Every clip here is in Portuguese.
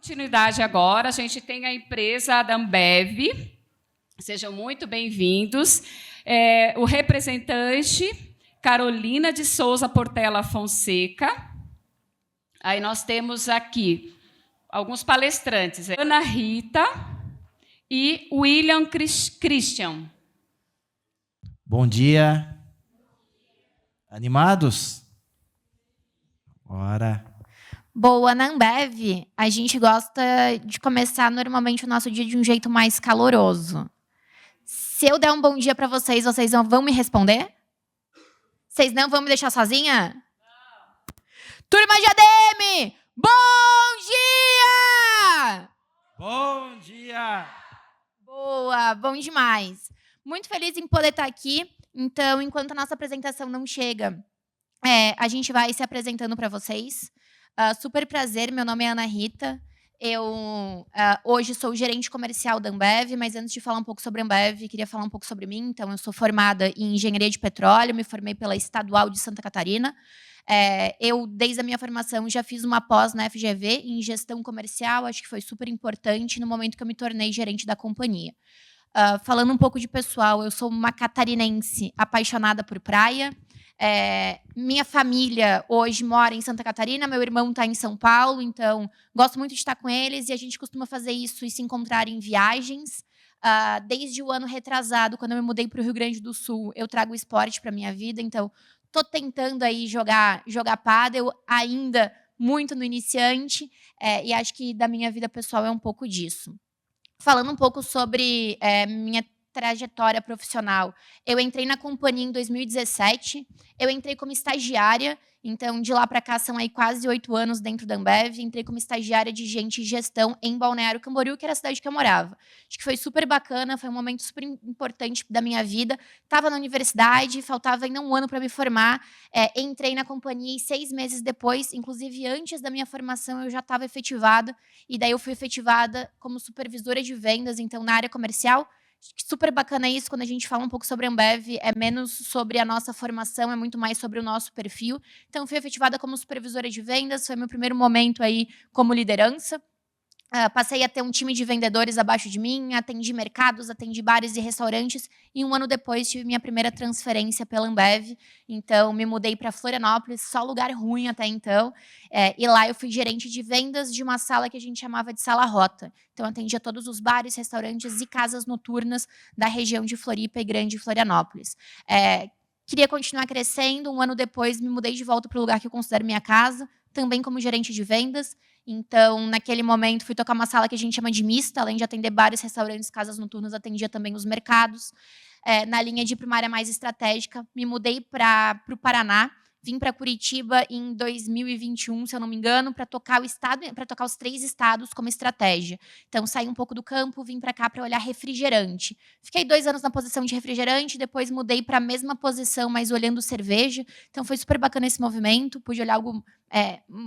Continuidade agora, a gente tem a empresa da Ambev. Sejam muito bem-vindos. O representante, Carolina de Souza Portela Fonseca. Aí nós temos aqui alguns palestrantes, Ana Rita e William Christian. Bom dia. Animados? Bora. Boa, na Ambev, a gente gosta de começar normalmente o nosso dia de um jeito mais caloroso. Se eu der um bom dia para vocês, vocês vão me responder? Vocês não vão me deixar sozinha? Não. Turma de ADM, bom dia! Bom dia! Boa, bom demais. Muito feliz em poder estar aqui. Então, enquanto a nossa apresentação não chega, a gente vai se apresentando para vocês. Super prazer, meu nome é Ana Rita. Eu hoje sou gerente comercial da Ambev, mas antes de falar um pouco sobre a Ambev, queria falar um pouco sobre mim. Então, eu sou formada em engenharia de petróleo, me formei pela Estadual de Santa Catarina. Eu, desde a minha formação, já fiz uma pós na FGV em gestão comercial, acho que foi super importante no momento que eu me tornei gerente da companhia. Falando um pouco de pessoal, eu sou uma catarinense apaixonada por praia. Minha família hoje mora em Santa Catarina, meu irmão está em São Paulo, então gosto muito de estar com eles e a gente costuma fazer isso e se encontrar em viagens. Desde o ano retrasado, quando eu me mudei para o Rio Grande do Sul, eu trago esporte para a minha vida, então estou tentando aí jogar pádel, ainda muito no iniciante, e acho que da minha vida pessoal é um pouco disso. Falando um pouco sobre minha trajetória profissional. Eu entrei na companhia em 2017, eu entrei como estagiária, então de lá para cá são aí quase 8 anos dentro da Ambev, entrei como estagiária de gente e gestão em Balneário Camboriú, que era a cidade que eu morava. Acho que foi super bacana, foi um momento super importante da minha vida. Estava na universidade, faltava ainda um ano para me formar, entrei na companhia e 6 meses depois, inclusive antes da minha formação, eu já estava efetivada, e daí eu fui efetivada como supervisora de vendas, então na área comercial. Super bacana isso, quando a gente fala um pouco sobre a Ambev, é menos sobre a nossa formação, é muito mais sobre o nosso perfil. Então, fui efetivada como supervisora de vendas, foi meu primeiro momento aí como liderança. Passei a ter um time de vendedores abaixo de mim, atendi mercados, atendi bares e restaurantes, e um ano depois tive minha primeira transferência pela Ambev. Então, me mudei para Florianópolis, só lugar ruim até então, e lá eu fui gerente de vendas de uma sala que a gente chamava de sala rota. Então, atendia todos os bares, restaurantes e casas noturnas da região de Floripa e Grande Florianópolis. Queria continuar crescendo, um ano depois me mudei de volta para o lugar que eu considero minha casa, também como gerente de vendas. Então, naquele momento, fui tocar uma sala que a gente chama de mista, além de atender bares, restaurantes, casas noturnas, atendia também os mercados. Na linha de ir para uma área mais estratégica, me mudei para o Paraná, vim para Curitiba em 2021, se eu não me engano, para tocar o estado, para tocar os 3 estados como estratégia. Então, saí um pouco do campo, vim para cá para olhar refrigerante. Fiquei 2 anos na posição de refrigerante, depois mudei para a mesma posição, mas olhando cerveja. Então, foi super bacana esse movimento, pude olhar algo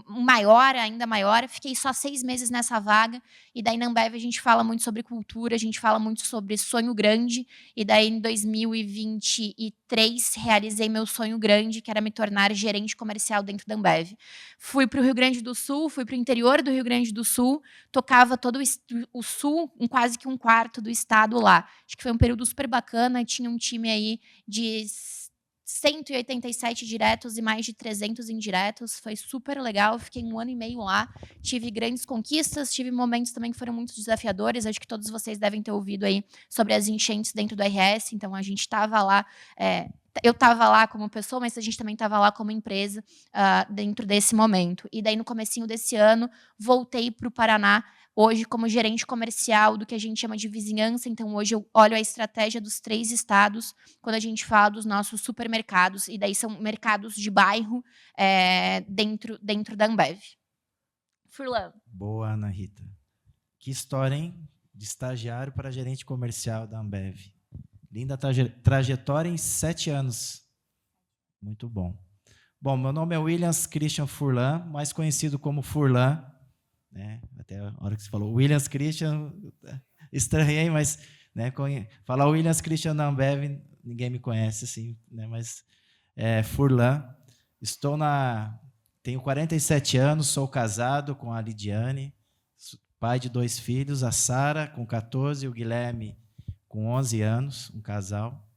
maior, ainda maior. Fiquei só 6 meses nessa vaga, e daí na Ambev a gente fala muito sobre cultura, a gente fala muito sobre sonho grande, e daí em 2023 realizei meu sonho grande, que era me tornar gerente comercial dentro da Ambev. Fui para o Rio Grande do Sul, fui para o interior do Rio Grande do Sul, tocava todo o sul, quase que um quarto do estado lá. Acho que foi um período super bacana, tinha um time aí de 187 diretos e mais de 300 indiretos, foi super legal, fiquei 1 ano e meio lá, tive grandes conquistas, tive momentos também que foram muito desafiadores, acho que todos vocês devem ter ouvido aí sobre as enchentes dentro do RS, então a gente estava lá, eu estava lá como pessoa, mas a gente também estava lá como empresa dentro desse momento. E daí, no comecinho desse ano, voltei para o Paraná, hoje como gerente comercial do que a gente chama de vizinhança. Então, hoje eu olho a estratégia dos 3 estados quando a gente fala dos nossos supermercados. E daí são mercados de bairro dentro da Ambev. Furlan. Boa, Ana Rita. Que história, hein? De estagiário para gerente comercial da Ambev. Linda trajetória em 7 anos. Muito bom. Bom, meu nome é William Christian Furlan, mais conhecido como Furlan. Né? Até a hora que você falou William Christian, estranhei, mas falar William Christian na Ambev, ninguém me conhece, assim, né? Mas Furlan. Tenho 47 anos, sou casado com a Lidiane, pai de 2 filhos, a Sara, com 14, e o Guilherme, com 11 anos, um casal.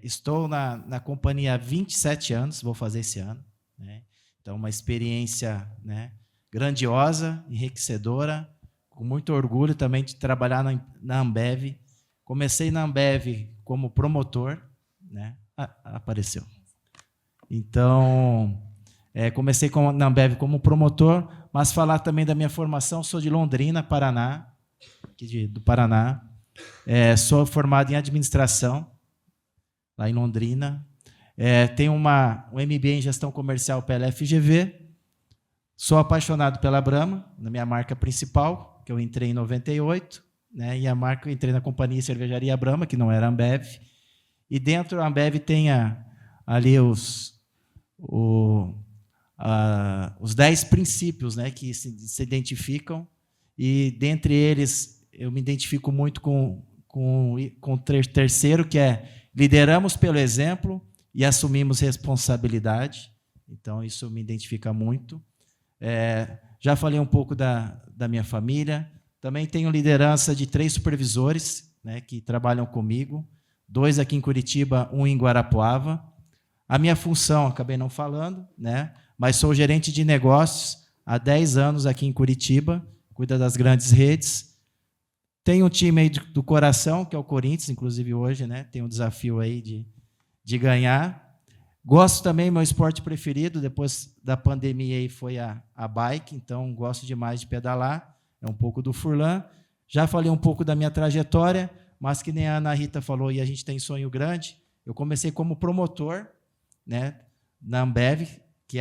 Estou na companhia há 27 anos, vou fazer esse ano. Né? Então, uma experiência, né, grandiosa, enriquecedora, com muito orgulho também de trabalhar na Ambev. Comecei na Ambev como promotor, né? Apareceu. Então, comecei na Ambev como promotor, mas falar também da minha formação, sou de Londrina, Paraná, aqui do Paraná. Sou formado em administração, lá em Londrina. Tenho um MBA em gestão comercial pela FGV. Sou apaixonado pela Brahma, na minha marca principal, que eu entrei em 98, né? E a marca eu entrei na companhia Cervejaria Brahma, que não era Ambev. E dentro da Ambev tem ali os 10 princípios, né, que se identificam, e dentre eles eu me identifico muito com o terceiro, que é lideramos pelo exemplo e assumimos responsabilidade. Então, isso me identifica muito. Já falei um pouco da minha família. Também tenho liderança de 3 supervisores, né, que trabalham comigo, 2 aqui em Curitiba, 1 em Guarapuava. A minha função, acabei não falando, né, mas sou gerente de negócios há 10 anos aqui em Curitiba, cuido das grandes redes. Tenho um time aí do coração, que é o Corinthians, inclusive hoje, né, tem um desafio aí de ganhar. Gosto também, meu esporte preferido, depois da pandemia, aí foi a bike, então gosto demais de pedalar, é um pouco do Furlan. Já falei um pouco da minha trajetória, mas que nem a Ana Rita falou, e a gente tem sonho grande, eu comecei como promotor, né, na Ambev, que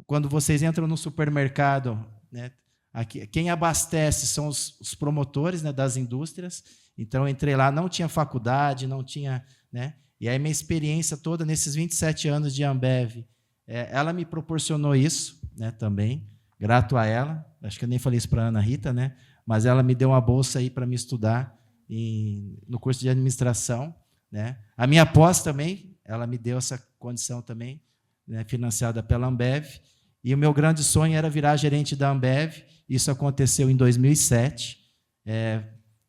quando vocês entram no supermercado, né, aqui, quem abastece são os promotores, né, das indústrias. Então, eu entrei lá, não tinha faculdade, não tinha... Né, e aí, minha experiência toda, nesses 27 anos de Ambev, ela me proporcionou isso, né, também, grato a ela. Acho que eu nem falei isso para a Ana Rita, né, mas ela me deu uma bolsa aí para me estudar no curso de administração. Né. A minha pós também, ela me deu essa condição também, né, financiada pela Ambev. E o meu grande sonho era virar gerente da Ambev. Isso aconteceu em 2007.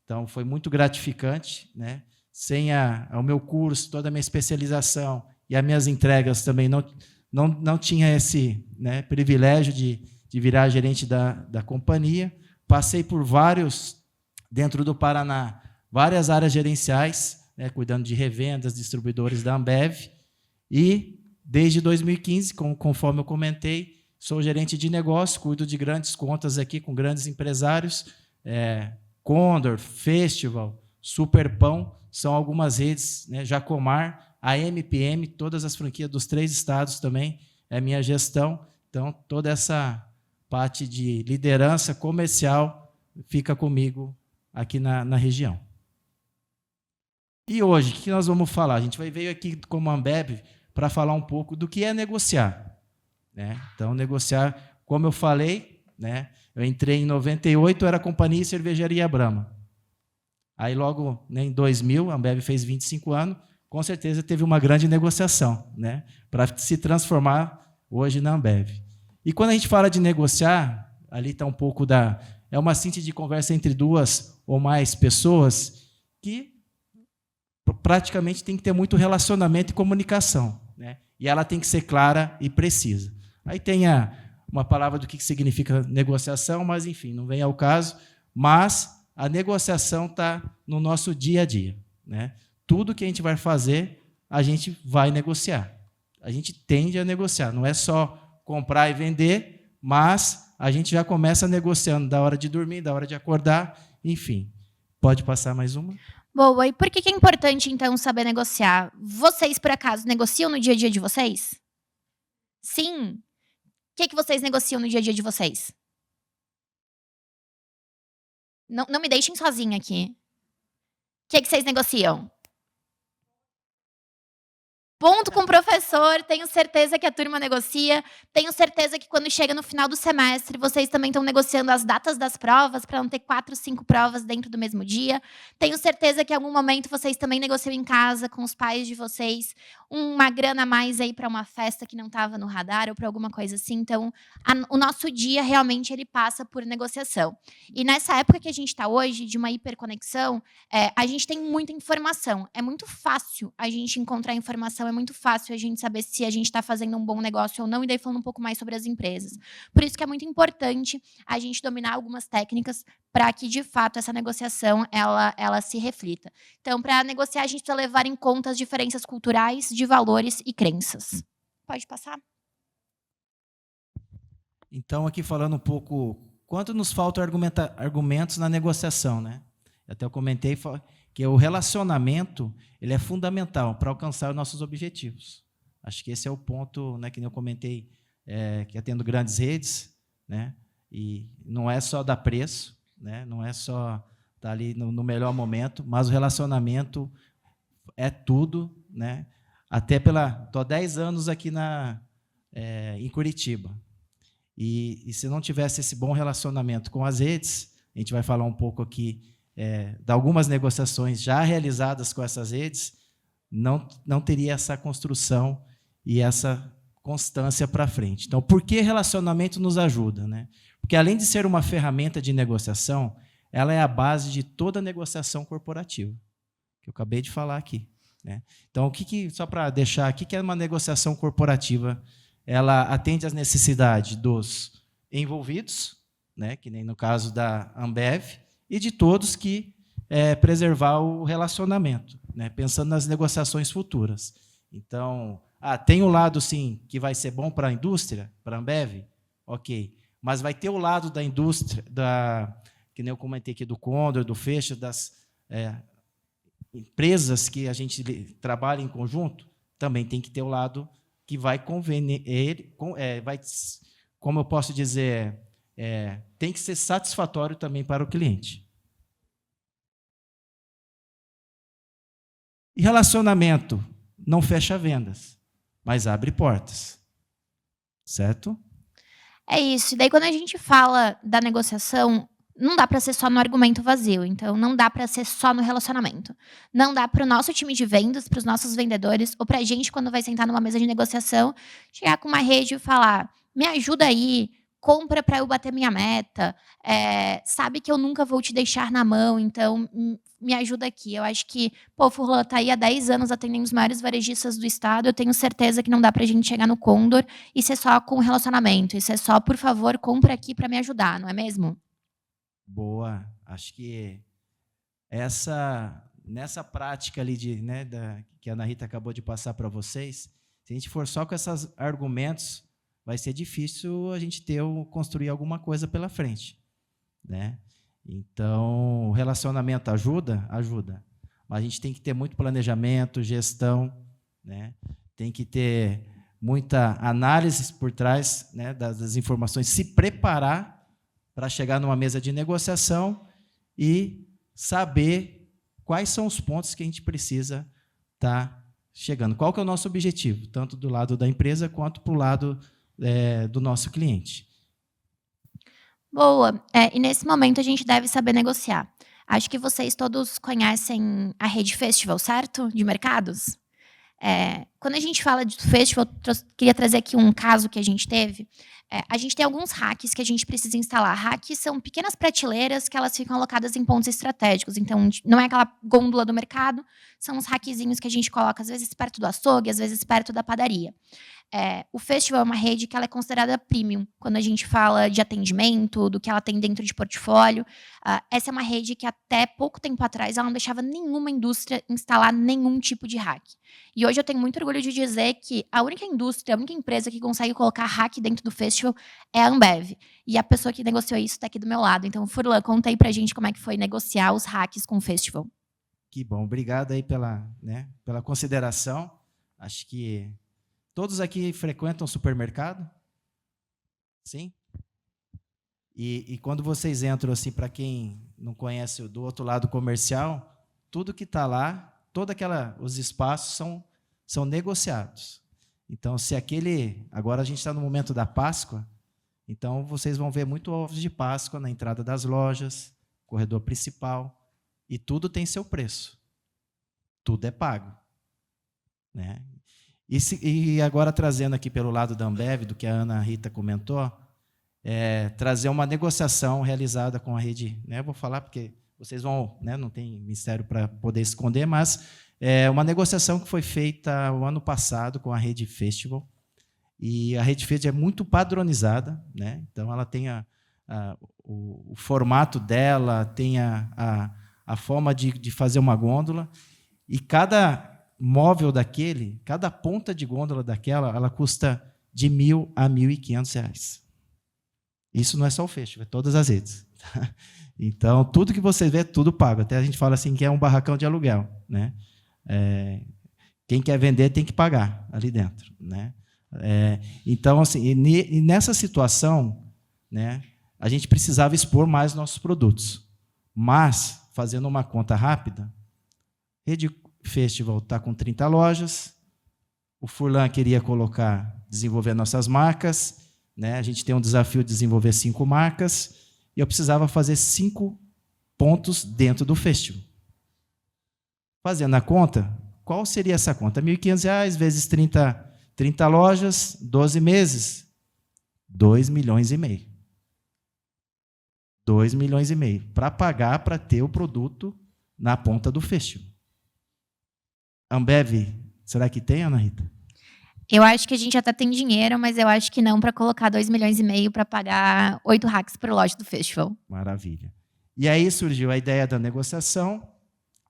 Então, foi muito gratificante, né? Sem o meu curso, toda a minha especialização e as minhas entregas também não tinha esse, né, privilégio de virar gerente da companhia. Passei por dentro do Paraná, várias áreas gerenciais, né, cuidando de revendas, distribuidores da Ambev. E, desde 2015, conforme eu comentei, sou gerente de negócio, cuido de grandes contas aqui com grandes empresários, Condor, Festival, Superpão, são algumas redes, né, Jacomar, a MPM, todas as franquias dos 3 estados também, é minha gestão. Então, toda essa parte de liderança comercial fica comigo aqui na região. E hoje, o que nós vamos falar? A gente veio aqui como Ambev para falar um pouco do que é negociar. Né? Então, negociar, como eu falei, né, eu entrei em 98, era a companhia Cervejaria Brahma. Aí, logo, né, em 2000, a Ambev fez 25 anos, com certeza teve uma grande negociação, né, para se transformar hoje na Ambev. E quando a gente fala de negociar, ali está um pouco é uma síntese de conversa entre 2 ou mais pessoas que praticamente tem que ter muito relacionamento e comunicação, né, e ela tem que ser clara e precisa. Aí tem uma palavra do que significa negociação, mas, enfim, não vem ao caso, mas a negociação está no nosso dia a dia. Né? Tudo que a gente vai fazer, a gente vai negociar. A gente tende a negociar. Não é só comprar e vender, mas a gente já começa negociando da hora de dormir, da hora de acordar, enfim. Pode passar mais uma? Boa. E por que é importante, então, saber negociar? Vocês, por acaso, negociam no dia a dia de vocês? Sim. O que vocês negociam no dia a dia de vocês? Não me deixem sozinha aqui. O que vocês negociam? ponto com o professor, tenho certeza que a turma negocia, tenho certeza que quando chega no final do semestre, vocês também estão negociando as datas das provas, para não ter 4, 5 provas dentro do mesmo dia. Tenho certeza que em algum momento vocês também negociam em casa com os pais de vocês, uma grana a mais aí para uma festa que não estava no radar ou para alguma coisa assim. Então, o nosso dia realmente ele passa por negociação. E nessa época que a gente está hoje, de uma hiperconexão, a gente tem muita informação. É muito fácil a gente encontrar informação, é muito fácil a gente saber se a gente está fazendo um bom negócio ou não, e daí falando um pouco mais sobre as empresas. Por isso que é muito importante a gente dominar algumas técnicas para que, de fato, essa negociação ela se reflita. Então, para negociar, a gente precisa levar em conta as diferenças culturais, de valores e crenças. Pode passar? Então, aqui falando um pouco, quanto nos faltam argumentos na negociação, né? Até eu comentei que o relacionamento ele é fundamental para alcançar os nossos objetivos. Acho que esse é o ponto, né, que eu comentei, que atendo grandes redes, né? E não é só dar preço, né? Não é só estar ali no melhor momento, mas o relacionamento é tudo, né? Até estou há 10 anos aqui em Curitiba. E se não tivesse esse bom relacionamento com as redes, a gente vai falar um pouco aqui de algumas negociações já realizadas com essas redes, não teria essa construção e essa constância para frente. Então, por que relacionamento nos ajuda, né? Porque, além de ser uma ferramenta de negociação, ela é a base de toda negociação corporativa, que eu acabei de falar aqui, né? Então, só para deixar aqui, que é uma negociação corporativa, ela atende às necessidades dos envolvidos, né, que nem no caso da Ambev, e de todos que preservar o relacionamento, né, pensando nas negociações futuras. Então, tem o lado, sim, que vai ser bom para a indústria, para a Ambev, ok, mas vai ter o lado da indústria, que nem eu comentei aqui, do Condor, do Fecha, das empresas que a gente trabalha em conjunto, também tem que ter o lado que vai como eu posso dizer, tem que ser satisfatório também para o cliente. E relacionamento não fecha vendas, mas abre portas. Certo? É isso. E daí, quando a gente fala da negociação, não dá para ser só no argumento vazio. Então, não dá para ser só no relacionamento. Não dá para o nosso time de vendas, para os nossos vendedores, ou para a gente, quando vai sentar numa mesa de negociação, chegar com uma rede e falar: me ajuda aí, compra para eu bater minha meta, sabe que eu nunca vou te deixar na mão, então me ajuda aqui. Eu acho que, o Furlan está aí há 10 anos atendendo os maiores varejistas do estado, eu tenho certeza que não dá para a gente chegar no Condor e ser só com relacionamento, isso é só, por favor, compra aqui para me ajudar, não é mesmo? Boa. Acho que nessa prática ali que a Ana Rita acabou de passar para vocês, se a gente for só com esses argumentos, vai ser difícil a gente construir alguma coisa pela frente, né? Então, o relacionamento ajuda? Ajuda. Mas a gente tem que ter muito planejamento, gestão, né? Tem que ter muita análise por trás, né, das informações, se preparar para chegar numa mesa de negociação e saber quais são os pontos que a gente precisa estar chegando. Qual que é o nosso objetivo, tanto do lado da empresa quanto para o lado do nosso cliente. Boa. E nesse momento a gente deve saber negociar. Acho que vocês todos conhecem a Rede Festival, certo? De mercados. Quando a gente fala de festival, queria trazer aqui um caso que a gente teve. A gente tem alguns racks que a gente precisa instalar. Racks são pequenas prateleiras que elas ficam alocadas em pontos estratégicos. Então, não é aquela gôndola do mercado, são uns rackzinhos que a gente coloca, às vezes, perto do açougue, às vezes, perto da padaria. O Festival é uma rede que ela é considerada premium, quando a gente fala de atendimento, do que ela tem dentro de portfólio. Essa é uma rede que, até pouco tempo atrás, ela não deixava nenhuma indústria instalar nenhum tipo de rack. E hoje eu tenho muito orgulho de dizer que a única indústria, a única empresa que consegue colocar rack dentro do Festival é a Ambev. E a pessoa que negociou isso está aqui do meu lado. Então, Furlan, conta aí pra gente como é que foi negociar os racks com o Festival. Que bom. Obrigado aí pela consideração. Acho que todos aqui frequentam supermercado? Sim? E quando vocês entram, assim, para quem não conhece do outro lado comercial, tudo que está lá, os espaços são negociados. Então, se aquele... Agora a gente está no momento da Páscoa, então vocês vão ver muito ovos de Páscoa na entrada das lojas, corredor principal, e tudo tem seu preço. Tudo é pago. Né? E agora, trazendo aqui pelo lado da Ambev, do que a Ana Rita comentou, trazer uma negociação realizada com a rede, né? Vou falar porque vocês vão, né? Não tem mistério para poder esconder, mas uma negociação que foi feita o ano passado com a Rede Festival, e a Rede Festival é muito padronizada, né? Então ela tem o formato dela, tem a forma de fazer uma gôndola, e cada móvel daquele, cada ponta de gôndola daquela, ela custa de R$ 1.000 a R$ 1.500. Isso não é só o festival, é todas as redes. Então, tudo que vocês vê, é tudo pago. Até a gente fala assim que é um barracão de aluguel. Né? Quem quer vender tem que pagar ali dentro. Né? Então, assim, e nessa situação, né, a gente precisava expor mais nossos produtos. Mas, fazendo uma conta rápida, Rede Festival está com 30 lojas, o Furlan queria desenvolver nossas marcas, né? A gente tem um desafio de desenvolver 5 marcas, e eu precisava fazer 5 pontos dentro do festival. Fazendo a conta, qual seria essa conta? R$ 1.500 vezes 30 lojas, 12 meses, R$ 2,5 milhões. R$ 2,5 milhões para pagar, para ter o produto na ponta do festival. Ambev, será que tem, Ana Rita? Eu acho que a gente até tem dinheiro, mas eu acho que não para colocar R$ 2,5 milhões para pagar 8 hacks por loja do festival. Maravilha. E aí surgiu a ideia da negociação,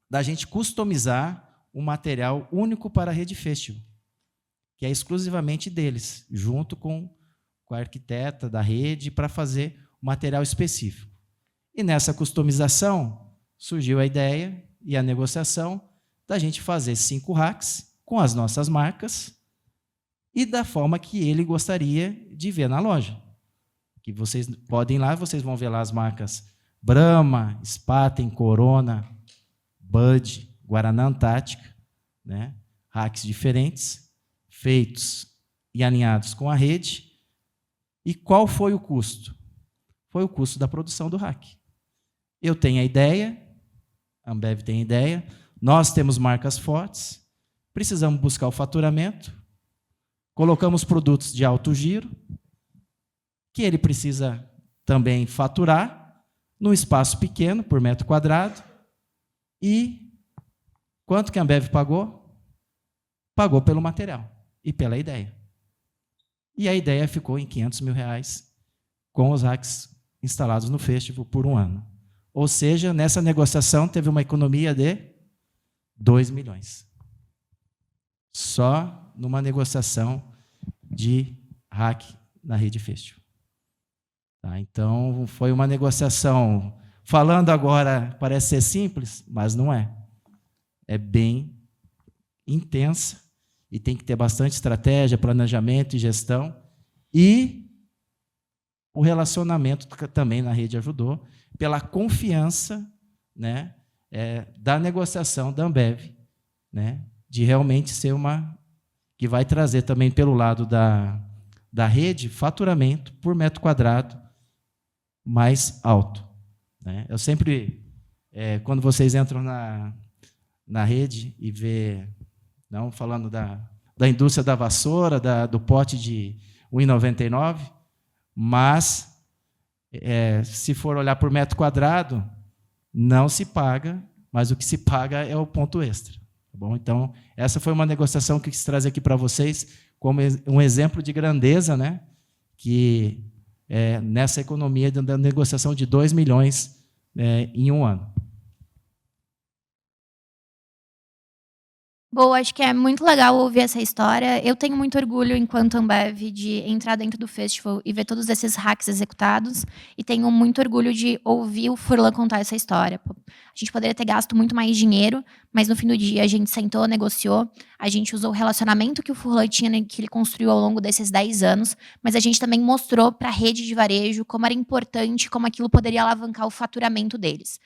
da gente customizar um material único para a Rede Festival, que é exclusivamente deles, junto com a arquiteta da rede, para fazer um material específico. E nessa customização surgiu a ideia e a negociação da gente fazer 5 hacks com as nossas marcas e da forma que ele gostaria de ver na loja. Que vocês podem ir lá, vocês vão ver lá as marcas Brahma, Spaten, Corona, Bud, Guaraná Antártica, né? Hacks diferentes, feitos e alinhados com a rede. E qual foi o custo? Foi o custo da produção do hack. Eu tenho a ideia, a Ambev tem a ideia, nós temos marcas fortes, precisamos buscar o faturamento, colocamos produtos de alto giro, que ele precisa também faturar, num espaço pequeno, por metro quadrado, e quanto que a Ambev pagou? Pagou pelo material e pela ideia. E a ideia ficou em R$ 500 mil com os hacks instalados no festival por 1 ano. Ou seja, nessa negociação teve uma economia de R$ 2 milhões. Só numa negociação de hack na Rede Festival. Tá? Então, foi uma negociação, falando agora, parece ser simples, mas não é. É bem intensa e tem que ter bastante estratégia, planejamento e gestão. E o relacionamento também na rede ajudou, pela confiança, né, da negociação da Ambev, né, de realmente ser uma que vai trazer também pelo lado da rede faturamento por metro quadrado mais alto. Né? Eu sempre, quando vocês entram na rede e vê, não falando da indústria da vassoura, do pote de R$ 1,99, mas se for olhar por metro quadrado, não se paga, mas o que se paga é o ponto extra. Tá bom? Então, essa foi uma negociação que eu quis trazer aqui para vocês como um exemplo de grandeza, né? Que nessa economia da negociação de R$ 2 milhões em 1 ano. Bom, acho que é muito legal ouvir essa história. Eu tenho muito orgulho, enquanto Ambev, de entrar dentro do festival e ver todos esses hacks executados. E tenho muito orgulho de ouvir o Furlan contar essa história. A gente poderia ter gasto muito mais dinheiro, mas no fim do dia a gente sentou, negociou. a gente usou o relacionamento que o Furlan tinha, né, que ele construiu ao longo desses 10 anos, mas a gente também mostrou para a rede de varejo como era importante, como aquilo poderia alavancar o faturamento deles.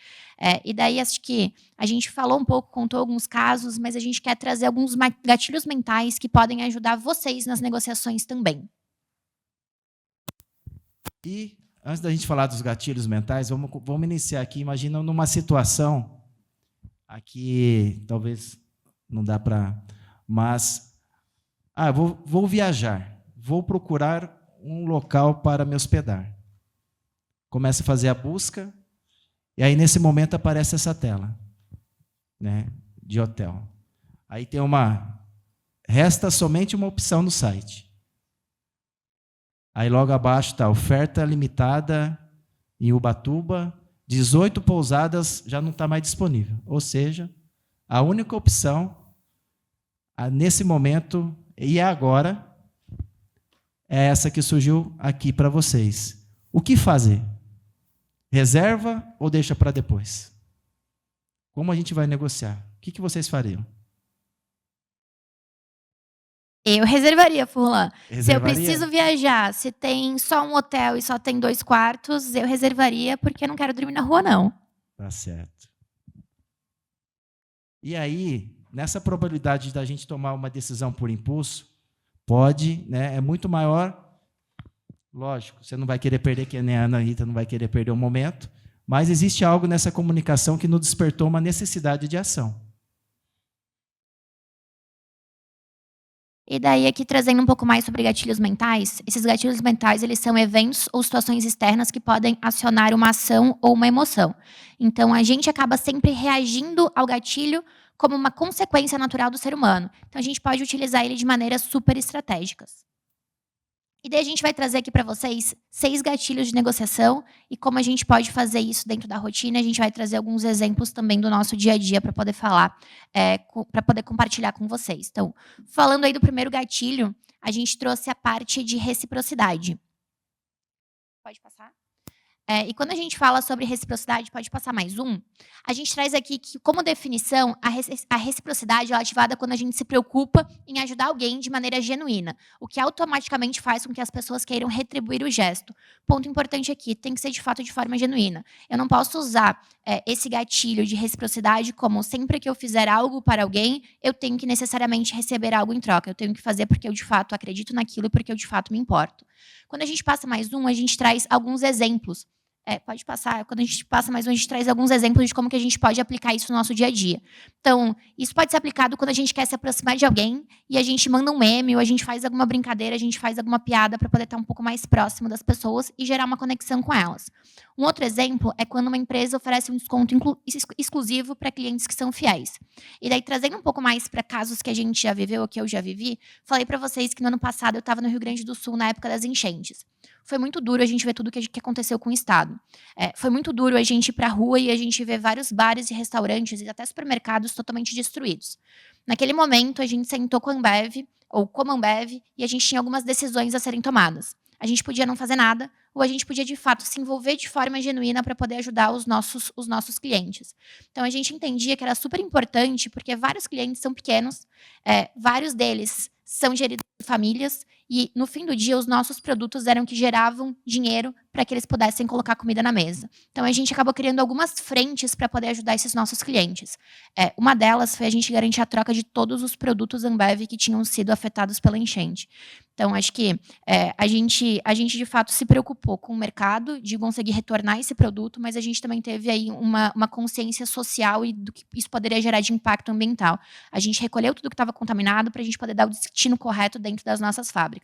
E daí, acho que a gente falou um pouco, contou alguns casos, mas a gente quer trazer alguns gatilhos mentais que podem ajudar vocês nas negociações também. E, antes da gente falar dos gatilhos mentais, vamos iniciar aqui. Imagina numa situação, aqui talvez não dá para... Mas, vou viajar, vou procurar um local para me hospedar. Começa a fazer a busca, e aí, nesse momento, aparece essa tela, né, de hotel. Aí tem resta somente uma opção no site. Aí logo abaixo está oferta limitada em Ubatuba, 18 pousadas já não está mais disponível. Ou seja, a única opção, nesse momento, e agora, é essa que surgiu aqui para vocês. O que fazer? Reserva ou deixa para depois? Como a gente vai negociar? O que vocês fariam? Eu reservaria, Furlan. Se eu Reservaria? preciso viajar, se tem só um hotel e só tem 2 quartos, eu reservaria, porque eu não quero dormir na rua, não. Tá certo. E aí, nessa probabilidade da gente tomar uma decisão por impulso, pode, né, é muito maior. Lógico, você não vai querer perder, que nem a Ana Rita não vai querer perder o momento, mas existe algo nessa comunicação que nos despertou uma necessidade de ação. E daí, aqui trazendo um pouco mais sobre gatilhos mentais, esses gatilhos mentais, eles são eventos ou situações externas que podem acionar uma ação ou uma emoção. Então, a gente acaba sempre reagindo ao gatilho como uma consequência natural do ser humano. Então, a gente pode utilizar ele de maneiras super estratégicas. E daí a gente vai trazer aqui para vocês 6 gatilhos de negociação e como a gente pode fazer isso dentro da rotina. A gente vai trazer alguns exemplos também do nosso dia a dia para poder falar, para poder compartilhar com vocês. Então, falando aí do primeiro gatilho, a gente trouxe a parte de reciprocidade. Pode passar? E quando a gente fala sobre reciprocidade, pode passar mais um, a gente traz aqui que, como definição, a reciprocidade é ativada quando a gente se preocupa em ajudar alguém de maneira genuína, o que automaticamente faz com que as pessoas queiram retribuir o gesto. Ponto importante aqui, tem que ser de fato de forma genuína. Eu não posso usar esse gatilho de reciprocidade como sempre que eu fizer algo para alguém, eu tenho que necessariamente receber algo em troca. Eu tenho que fazer porque eu de fato acredito naquilo e porque eu de fato me importo. Quando a gente passa mais um, a gente traz alguns exemplos. Pode passar. Quando a gente passa mais um, a gente traz alguns exemplos de como que a gente pode aplicar isso no nosso dia a dia. Então, isso pode ser aplicado quando a gente quer se aproximar de alguém e a gente manda um meme ou a gente faz alguma brincadeira, a gente faz alguma piada para poder estar um pouco mais próximo das pessoas e gerar uma conexão com elas. Um outro exemplo é quando uma empresa oferece um desconto exclusivo para clientes que são fiéis. E daí, trazendo um pouco mais para casos que a gente já viveu ou que eu já vivi, falei para vocês que no ano passado eu estava no Rio Grande do Sul na época das enchentes. Foi muito duro a gente ver tudo que aconteceu com o Estado. Foi muito duro a gente ir para a rua e a gente ver vários bares e restaurantes e até supermercados totalmente destruídos. Naquele momento, a gente sentou com a Ambev, ou como Ambev, e a gente tinha algumas decisões a serem tomadas. A gente podia não fazer nada, ou a gente podia, de fato, se envolver de forma genuína para poder ajudar os nossos clientes. Então, a gente entendia que era super importante, porque vários clientes são pequenos, vários deles são geridos por famílias, e no fim do dia os nossos produtos eram que geravam dinheiro para que eles pudessem colocar comida na mesa. Então a gente acabou criando algumas frentes para poder ajudar esses nossos clientes. Uma delas foi a gente garantir a troca de todos os produtos Ambev que tinham sido afetados pela enchente. Então acho que a gente de fato se preocupou com o mercado de conseguir retornar esse produto, mas a gente também teve aí uma consciência social e do que isso poderia gerar de impacto ambiental. A gente recolheu tudo que estava contaminado para a gente poder dar o destino correto dentro das nossas fábricas.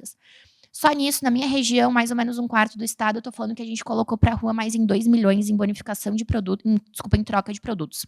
Só nisso, na minha região, mais ou menos um quarto do estado, eu estou falando que a gente colocou para a rua mais em 2 milhões em bonificação de produto, em troca de produtos.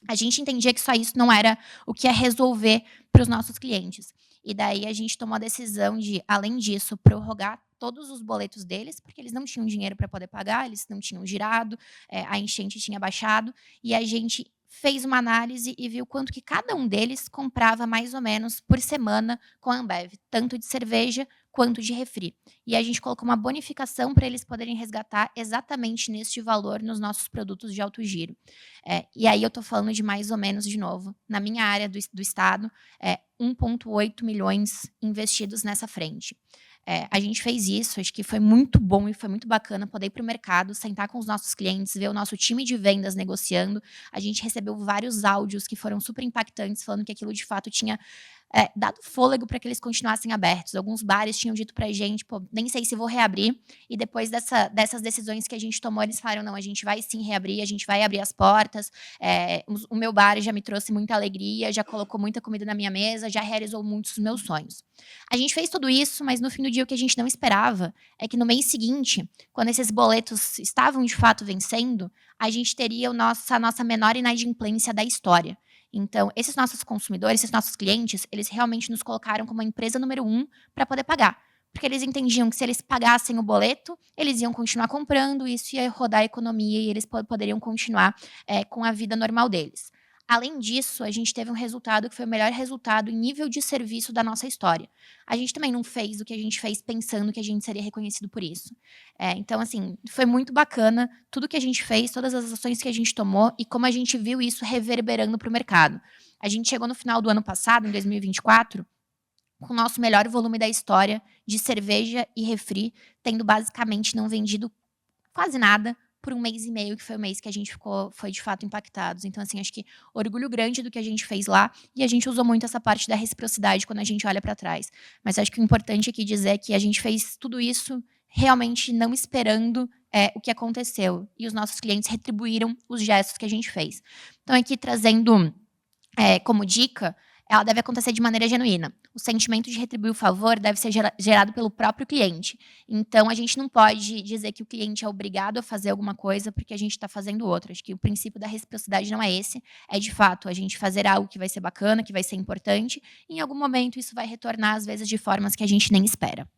A gente entendia que só isso não era o que ia resolver para os nossos clientes. E daí a gente tomou a decisão de, além disso, prorrogar todos os boletos deles, porque eles não tinham dinheiro para poder pagar, eles não tinham girado, a enchente tinha baixado, e a gente fez uma análise e viu quanto que cada um deles comprava mais ou menos por semana com a Ambev, tanto de cerveja quanto de refri. E a gente colocou uma bonificação para eles poderem resgatar exatamente neste valor nos nossos produtos de alto giro. E aí eu estou falando de mais ou menos, de novo, na minha área do estado, 1,8 milhões investidos nessa frente. A gente fez isso, acho que foi muito bom e foi muito bacana poder ir para o mercado, sentar com os nossos clientes, ver o nosso time de vendas negociando. A gente recebeu vários áudios que foram super impactantes, falando que aquilo de fato tinha dado fôlego para que eles continuassem abertos. Alguns bares tinham dito para a gente, pô, nem sei se vou reabrir. E depois dessas decisões que a gente tomou, eles falaram, não, a gente vai sim reabrir, a gente vai abrir as portas. O meu bar já me trouxe muita alegria, já colocou muita comida na minha mesa, já realizou muitos dos meus sonhos. A gente fez tudo isso, mas no fim do dia o que a gente não esperava é que no mês seguinte, quando esses boletos estavam de fato vencendo, a gente teria a nossa menor inadimplência da história. Então, esses nossos consumidores, esses nossos clientes, eles realmente nos colocaram como a empresa número 1 para poder pagar. Porque eles entendiam que se eles pagassem o boleto, eles iam continuar comprando, isso ia rodar a economia e eles poderiam continuar com a vida normal deles. Além disso, a gente teve um resultado que foi o melhor resultado em nível de serviço da nossa história. A gente também não fez o que a gente fez pensando que a gente seria reconhecido por isso. Então, assim, foi muito bacana tudo que a gente fez, todas as ações que a gente tomou e como a gente viu isso reverberando para o mercado. A gente chegou no final do ano passado, em 2024, com o nosso melhor volume da história de cerveja e refri, tendo basicamente não vendido quase nada por 1 mês e meio, que foi o mês que a gente foi de fato impactados. Então, assim, acho que orgulho grande do que a gente fez lá, e a gente usou muito essa parte da reciprocidade quando a gente olha para trás. Mas acho que o importante aqui dizer é que a gente fez tudo isso realmente não esperando o que aconteceu, e os nossos clientes retribuíram os gestos que a gente fez. Então, aqui trazendo como dica, ela deve acontecer de maneira genuína. O sentimento de retribuir o favor deve ser gerado pelo próprio cliente. Então, a gente não pode dizer que o cliente é obrigado a fazer alguma coisa porque a gente está fazendo outra. Acho que o princípio da reciprocidade não é esse. É, de fato, a gente fazer algo que vai ser bacana, que vai ser importante. E, em algum momento, isso vai retornar, às vezes, de formas que a gente nem espera.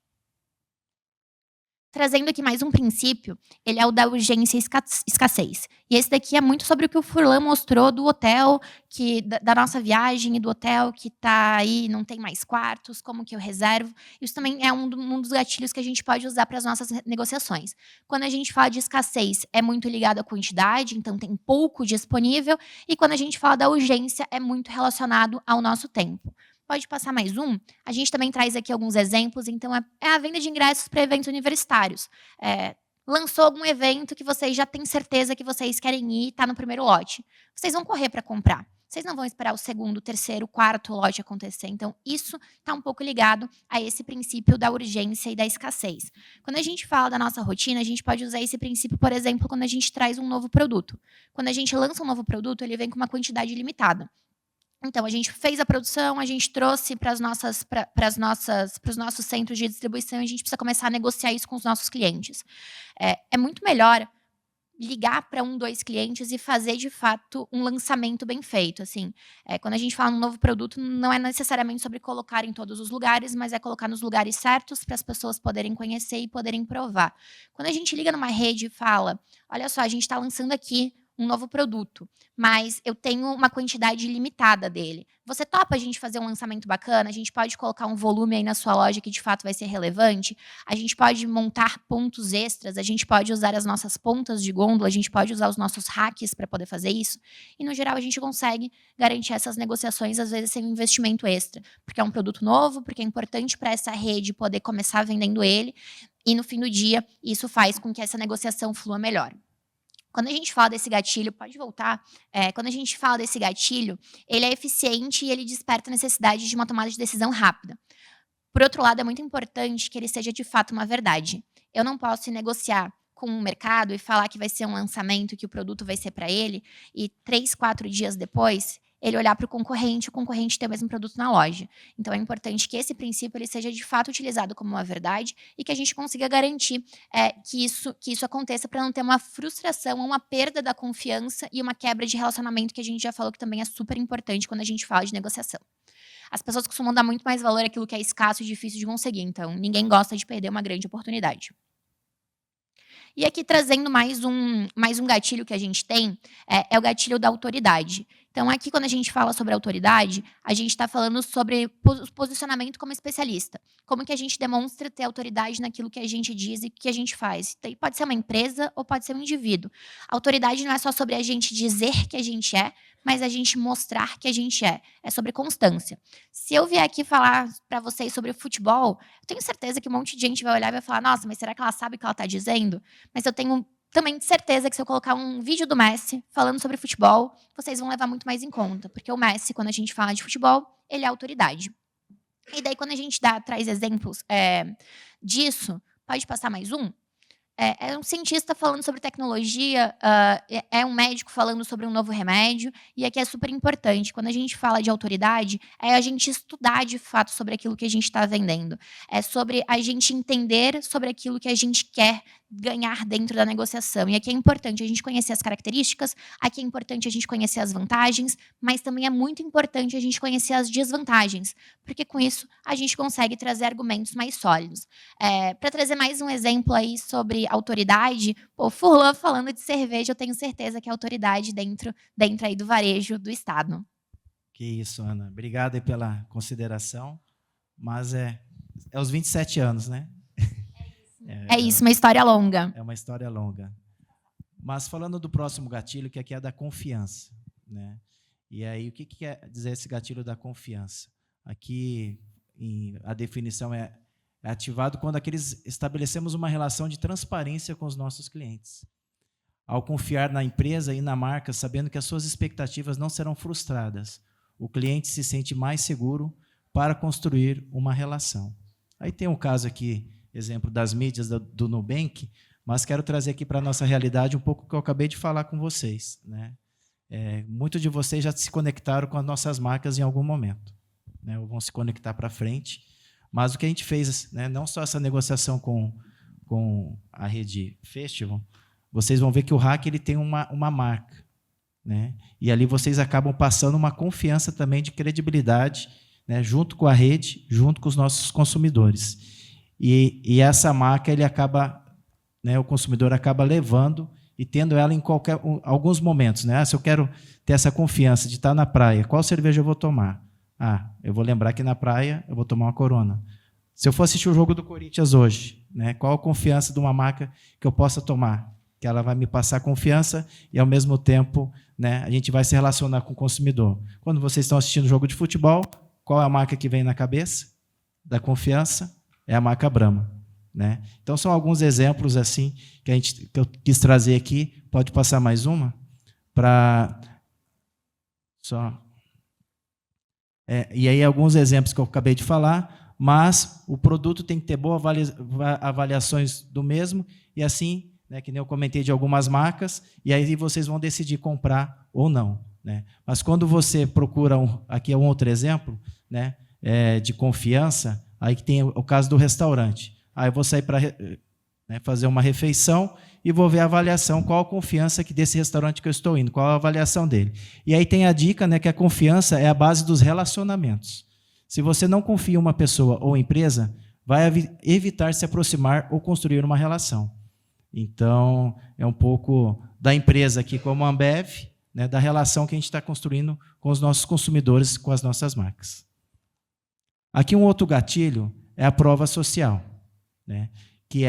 Trazendo aqui mais um princípio, ele é o da urgência e escassez. E esse daqui é muito sobre o que o Furlan mostrou do hotel, da nossa viagem e do hotel que está aí, não tem mais quartos, como que eu reservo. Isso também é um dos gatilhos que a gente pode usar para as nossas negociações. Quando a gente fala de escassez, é muito ligado à quantidade, então tem pouco disponível. E quando a gente fala da urgência, é muito relacionado ao nosso tempo. Pode passar mais um. A gente também traz aqui alguns exemplos. Então, é a venda de ingressos para eventos universitários. Lançou algum evento que vocês já têm certeza que vocês querem ir, está no primeiro lote. Vocês vão correr para comprar. Vocês não vão esperar o segundo, terceiro, quarto lote acontecer. Então, isso está um pouco ligado a esse princípio da urgência e da escassez. Quando a gente fala da nossa rotina, a gente pode usar esse princípio, por exemplo, quando a gente traz um novo produto. Quando a gente lança um novo produto, ele vem com uma quantidade limitada. Então, a gente fez a produção, a gente trouxe para os nossos centros de distribuição e a gente precisa começar a negociar isso com os nossos clientes. É muito melhor ligar para 1, 2 clientes e fazer, de fato, um lançamento bem feito. Assim, quando a gente fala um novo produto, não é necessariamente sobre colocar em todos os lugares, mas é colocar nos lugares certos para as pessoas poderem conhecer e poderem provar. Quando a gente liga numa rede e fala, olha só, a gente está lançando aqui um novo produto, mas eu tenho uma quantidade limitada dele. Você topa a gente fazer um lançamento bacana? A gente pode colocar um volume aí na sua loja que de fato vai ser relevante? A gente pode montar pontos extras? A gente pode usar as nossas pontas de gôndola? A gente pode usar os nossos hacks para poder fazer isso? E, no geral, a gente consegue garantir essas negociações, às vezes, sem um investimento extra. Porque é um produto novo, porque é importante para essa rede poder começar vendendo ele. E, no fim do dia, isso faz com que essa negociação flua melhor. Quando a gente fala desse gatilho, pode voltar, quando a gente fala desse gatilho, ele é eficiente e ele desperta a necessidade de uma tomada de decisão rápida. Por outro lado, é muito importante que ele seja de fato uma verdade. Eu não posso negociar com o mercado e falar que vai ser um lançamento, que o produto vai ser para ele, e 3, 4 dias depois, ele olhar para o concorrente ter o mesmo produto na loja. Então, é importante que esse princípio ele seja de fato utilizado como uma verdade e que a gente consiga garantir que isso aconteça para não ter uma frustração, uma perda da confiança e uma quebra de relacionamento, que a gente já falou que também é super importante quando a gente fala de negociação. As pessoas costumam dar muito mais valor àquilo que é escasso e difícil de conseguir, então ninguém gosta de perder uma grande oportunidade. E aqui trazendo mais um gatilho que a gente tem, é o gatilho da autoridade. Então, aqui, quando a gente fala sobre autoridade, a gente está falando sobre posicionamento como especialista. Como que a gente demonstra ter autoridade naquilo que a gente diz e que a gente faz. Pode ser uma empresa ou pode ser um indivíduo. A autoridade não é só sobre a gente dizer que a gente é, mas a gente mostrar que a gente é. É sobre constância. Se eu vier aqui falar para vocês sobre futebol, eu tenho certeza que um monte de gente vai olhar e vai falar, nossa, mas será que ela sabe o que ela está dizendo? Mas eu tenho também certeza que se eu colocar um vídeo do Messi falando sobre futebol, vocês vão levar muito mais em conta. Porque o Messi, quando a gente fala de futebol, ele é autoridade. E daí, quando a gente traz exemplos disso, pode passar mais um? É um cientista falando sobre tecnologia, é um médico falando sobre um novo remédio, e aqui é super importante. Quando a gente fala de autoridade, é a gente estudar de fato sobre aquilo que a gente está vendendo. É sobre a gente entender sobre aquilo que a gente quer ganhar dentro da negociação. E aqui é importante a gente conhecer as características, aqui é importante a gente conhecer as vantagens, mas também é muito importante a gente conhecer as desvantagens, porque com isso a gente consegue trazer argumentos mais sólidos. Para trazer mais um exemplo aí sobre autoridade, Furlan falando de cerveja, eu tenho certeza que é autoridade dentro aí do varejo do Estado. Que isso, Ana. Obrigado aí pela consideração, mas é os 27 anos, né? É isso, uma história longa. É uma história longa. Mas falando do próximo gatilho, que aqui é da confiança, né? E aí, o que quer dizer esse gatilho da confiança? Aqui, a definição é ativado quando estabelecemos uma relação de transparência com os nossos clientes. Ao confiar na empresa e na marca, sabendo que as suas expectativas não serão frustradas, o cliente se sente mais seguro para construir uma relação. Aí tem um caso aqui, exemplo das mídias do Nubank, mas quero trazer aqui para a nossa realidade um pouco que eu acabei de falar com vocês, né? Muitos de vocês já se conectaram com as nossas marcas em algum momento, né? Ou vão se conectar para frente. Mas o que a gente fez, né, não só essa negociação com a rede Festival, vocês vão ver que o Hack ele tem uma marca, né? E ali vocês acabam passando uma confiança também de credibilidade, né, junto com a rede, junto com os nossos consumidores. E essa marca ele acaba, né, o consumidor acaba levando e tendo ela em alguns momentos, né? Se eu quero ter essa confiança de estar na praia, qual cerveja eu vou tomar? Eu vou lembrar que na praia eu vou tomar uma Corona. Se eu for assistir o jogo do Corinthians hoje, né, qual a confiança de uma marca que eu possa tomar? Que ela vai me passar confiança e, ao mesmo tempo, né, a gente vai se relacionar com o consumidor. Quando vocês estão assistindo o jogo de futebol, qual é a marca que vem na cabeça da confiança? É a marca Brahma, né? Então, são alguns exemplos assim que eu quis trazer aqui. Pode passar mais uma? E aí, alguns exemplos que eu acabei de falar, mas o produto tem que ter boas avaliações do mesmo, e assim, né, que nem eu comentei de algumas marcas, e aí vocês vão decidir comprar ou não, né? Mas quando você procura, aqui é um outro exemplo, né, de confiança, aí que tem o caso do restaurante. Aí eu vou sair para fazer uma refeição e vou ver a avaliação, qual a confiança desse restaurante que eu estou indo, qual a avaliação dele. E aí tem a dica, né, que a confiança é a base dos relacionamentos. Se você não confia em uma pessoa ou empresa, vai evitar se aproximar ou construir uma relação. Então, é um pouco da empresa aqui como a Ambev, né, da relação que a gente está construindo com os nossos consumidores, com as nossas marcas. Aqui um outro gatilho é a prova social, né, que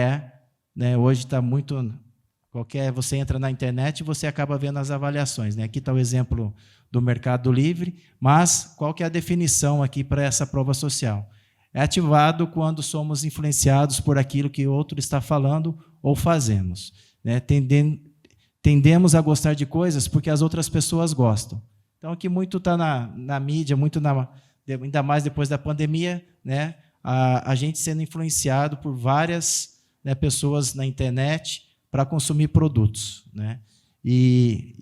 né, hoje está muito... Você entra na internet e você acaba vendo as avaliações, né? Aqui está o exemplo do Mercado Livre, mas qual que é a definição aqui para essa prova social? É ativado quando somos influenciados por aquilo que outro está falando ou fazemos, né? Tendemos a gostar de coisas porque as outras pessoas gostam. Então, aqui muito está na mídia, ainda mais depois da pandemia, né? A gente sendo influenciado por várias, né, pessoas na internet para consumir produtos, né? E,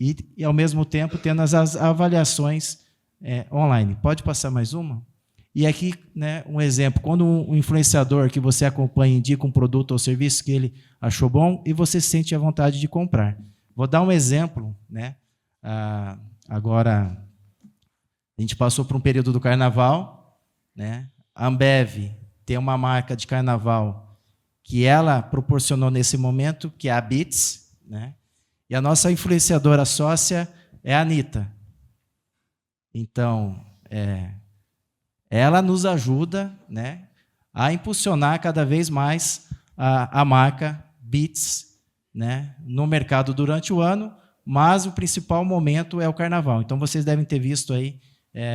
ao mesmo tempo, tendo as avaliações online. Pode passar mais uma? E aqui, né, um exemplo, quando um influenciador que você acompanha indica um produto ou serviço que ele achou bom e você sente a vontade de comprar. Vou dar um exemplo, né? Agora, a gente passou por um período do carnaval, né? A Ambev tem uma marca de carnaval que ela proporcionou nesse momento, que é a Beats, né? E a nossa influenciadora sócia é a Anitta. Então, ela nos ajuda, né, a impulsionar cada vez mais a marca Beats, né, no mercado durante o ano, mas o principal momento é o carnaval. Então, vocês devem ter visto aí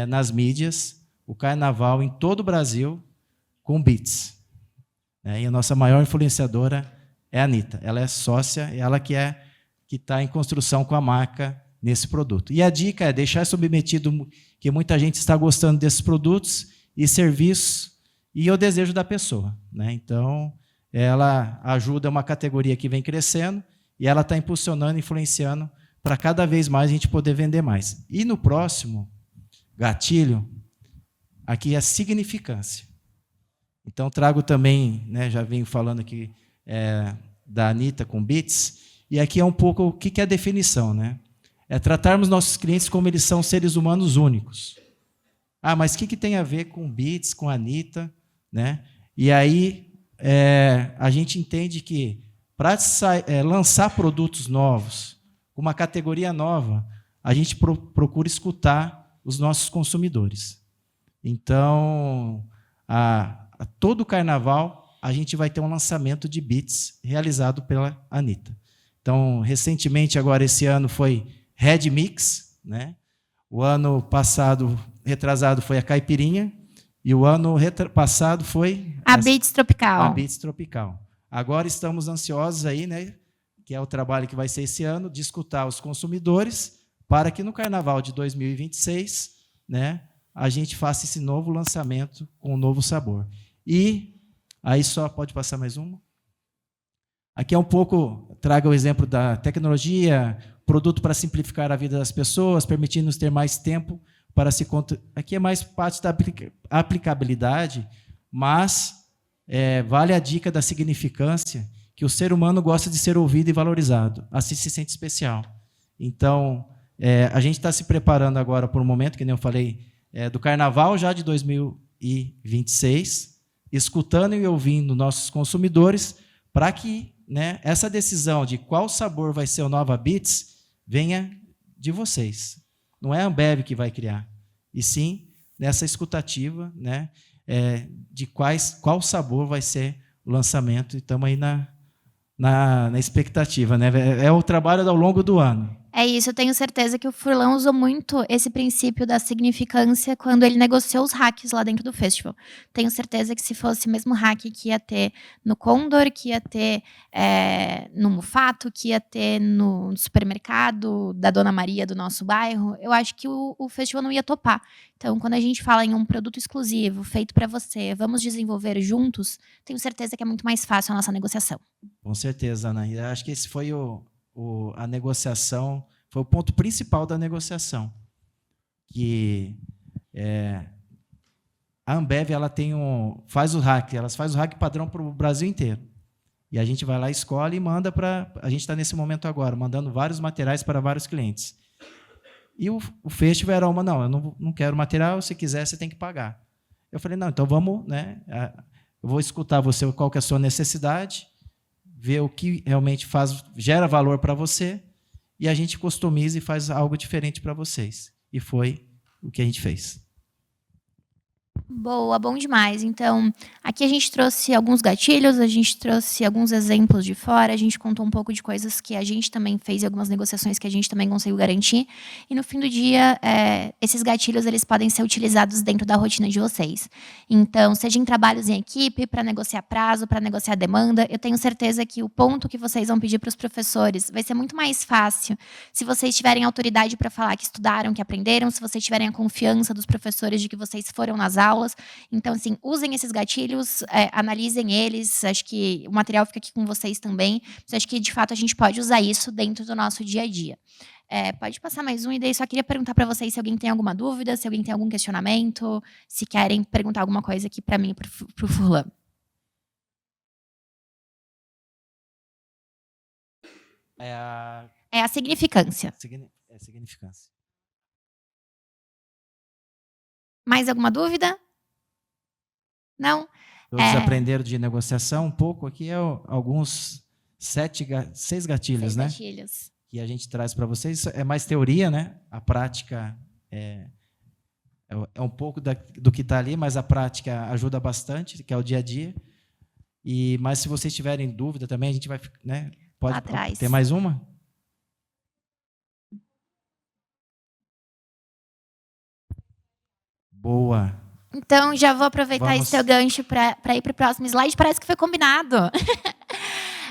nas mídias o carnaval em todo o Brasil com Beats. E a nossa maior influenciadora é a Anitta. Ela é sócia, ela que está em construção com a marca nesse produto. E a dica é deixar submetido que muita gente está gostando desses produtos e serviços e o desejo da pessoa, né? Então, ela ajuda uma categoria que vem crescendo e ela está impulsionando, influenciando para cada vez mais a gente poder vender mais. E no próximo gatilho, aqui é a significância. Então, trago também, né, já venho falando aqui da Anitta com Beats, e aqui é um pouco o que é a definição, né? É tratarmos nossos clientes como eles são seres humanos únicos. Ah, mas o que tem a ver com Beats, com a Anitta, né? E aí a gente entende que para lançar produtos novos, uma categoria nova, a gente procura escutar os nossos consumidores. Então, todo carnaval, a gente vai ter um lançamento de Beats realizado pela Anitta. Então, recentemente, agora esse ano, foi Red Mix, né? O ano passado, retrasado, foi a Caipirinha, e o ano passado foi a Beats Tropical. A Beats Tropical. Agora estamos ansiosos aí, né? Que é o trabalho que vai ser esse ano, de escutar os consumidores para que no Carnaval de 2026, né, a gente faça esse novo lançamento com um novo sabor. E aí só pode passar mais uma. Aqui é um pouco, traga o exemplo da tecnologia, produto para simplificar a vida das pessoas, permitindo-nos ter mais tempo para se... Aqui é mais parte da aplicabilidade, mas vale a dica da significância, que o ser humano gosta de ser ouvido e valorizado, assim se sente especial. Então, a gente está se preparando agora por um momento, que nem eu falei, do Carnaval já de 2026, escutando e ouvindo nossos consumidores, para que, né, essa decisão de qual sabor vai ser o Nova Beats venha de vocês. Não é a Ambev que vai criar, e sim nessa escutativa, né, de qual sabor vai ser o lançamento, e estamos aí na expectativa, né? É o trabalho ao longo do ano. É isso, eu tenho certeza que o Furlan usou muito esse princípio da significância quando ele negociou os hacks lá dentro do festival. Tenho certeza que se fosse o mesmo hack que ia ter no Condor, que ia ter no Mufato, que ia ter no supermercado da Dona Maria do nosso bairro, eu acho que o festival não ia topar. Então, quando a gente fala em um produto exclusivo, feito para você, vamos desenvolver juntos, tenho certeza que é muito mais fácil a nossa negociação. Com certeza, Ana. Eu acho que esse foi a negociação, foi o ponto principal da negociação, que a Ambev ela faz o hack padrão para o Brasil inteiro, e a gente vai lá, escolhe e manda para... A gente está nesse momento agora, mandando vários materiais para vários clientes. E o festival era não, eu não quero material, se quiser você tem que pagar. Eu falei, não, então vamos, né? Eu vou escutar você, qual que é a sua necessidade, ver o que realmente gera valor para você, e a gente customiza e faz algo diferente para vocês. E foi o que a gente fez. Boa, bom demais. Então, aqui a gente trouxe alguns gatilhos, a gente trouxe alguns exemplos de fora, a gente contou um pouco de coisas que a gente também fez e algumas negociações que a gente também conseguiu garantir. E no fim do dia, esses gatilhos eles podem ser utilizados dentro da rotina de vocês. Então, seja em trabalhos em equipe, para negociar prazo, para negociar demanda, eu tenho certeza que o ponto que vocês vão pedir para os professores vai ser muito mais fácil se vocês tiverem autoridade para falar que estudaram, que aprenderam, se vocês tiverem a confiança dos professores de que vocês foram nas aulas. Então, assim, usem esses gatilhos, analisem eles. Acho que o material fica aqui com vocês também. Mas acho que, de fato, a gente pode usar isso dentro do nosso dia a dia. Pode passar mais um, e daí só queria perguntar para vocês se alguém tem alguma dúvida, se alguém tem algum questionamento, se querem perguntar alguma coisa aqui para mim e para o Furlan. É a significância. Significância. Mais alguma dúvida? Não? Todos aprenderam de negociação um pouco. Aqui alguns 6 gatilhos, 6 né? gatilhos. Que a gente traz para vocês. É mais teoria, né? A prática é um pouco do que está ali, mas a prática ajuda bastante, que é o dia a dia. Mas se vocês tiverem dúvida também, a gente vai, né? Pode ter mais uma? Boa. Então, já vou aproveitar esse seu gancho para ir para o próximo slide. Parece que foi combinado.